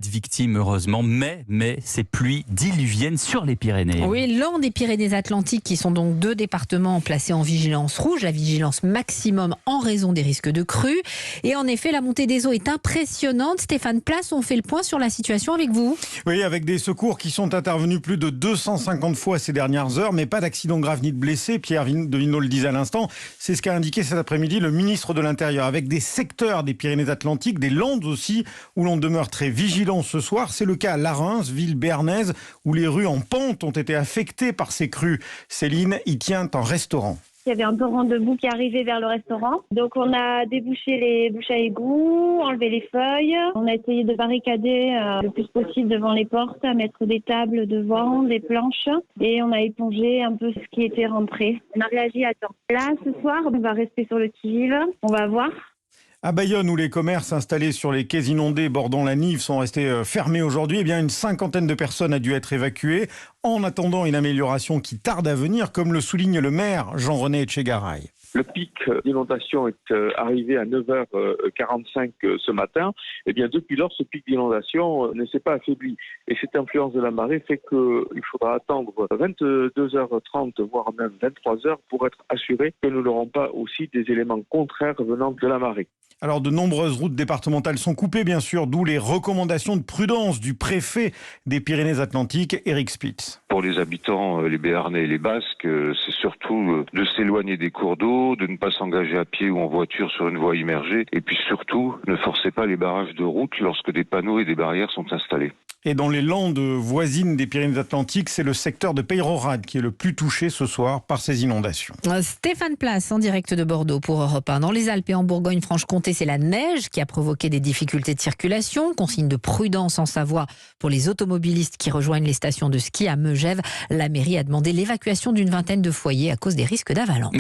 victimes heureusement, mais ces pluies diluviennes sur les Pyrénées. Oui, l'un des Pyrénées-Atlantiques qui sont donc 2 départements placés en vigilance rouge, la vigilance maximum en raison des risques de crue. Et en effet, la montée des eaux est impressionnante. Stéphane Place, on fait le point sur la situation avec vous. Oui, avec des secours qui sont intervenus plus de 250 fois ces dernières heures, mais pas d'accident grave ni de blessés. Pierre Devinot le disait à l'instant, c'est ce qu'a indiqué cet après-midi le ministre de l'Intérieur, avec des secteurs des Pyrénées-Atlantiques, des Landes aussi, où l'on demeure très vigilant ce soir. C'est le cas à Larens, ville béarnaise, où les rues en pente ont été affectées par ces crues. Céline y tient un restaurant. Il y avait un torrent de boue qui arrivait vers le restaurant. Donc on a débouché les bouches à égout, enlevé les feuilles. On a essayé de barricader le plus possible devant les portes, à mettre des tables devant, des planches. Et on a épongé un peu ce qui était rentré. On a réagi à temps. Là, ce soir, on va rester sur le qui-vive. On va voir. À Bayonne, où les commerces installés sur les quais inondés bordant la Nive sont restés fermés aujourd'hui, eh bien une 50aine de personnes a dû être évacuées en attendant une amélioration qui tarde à venir, comme le souligne le maire Jean-René Etchegaray. Le pic d'inondation est arrivé à 9h45 ce matin. Eh bien, depuis lors, ce pic d'inondation ne s'est pas affaibli. Et cette influence de la marée fait qu'il faudra attendre 22h30, voire même 23h, pour être assuré que nous n'aurons pas aussi des éléments contraires venant de la marée. Alors, de nombreuses routes départementales sont coupées, bien sûr, d'où les recommandations de prudence du préfet des Pyrénées-Atlantiques, Eric Spitz. Pour les habitants, les Béarnais et les Basques, c'est surtout de s'éloigner des cours d'eau, de ne pas s'engager à pied ou en voiture sur une voie immergée, et puis surtout, ne forcez pas les barrages de route lorsque des panneaux et des barrières sont installés. Et dans les Landes voisines des Pyrénées-Atlantiques, c'est le secteur de Peyrehorade qui est le plus touché ce soir par ces inondations. Stéphane Place, en direct de Bordeaux pour Europe 1. Dans les Alpes et en Bourgogne-Franche-Comté, c'est la neige qui a provoqué des difficultés de circulation. Consigne de prudence en Savoie pour les automobilistes qui rejoignent les stations de ski à Megève. La mairie a demandé l'évacuation d'une 20aine de foyers à cause des risques d'avalanche.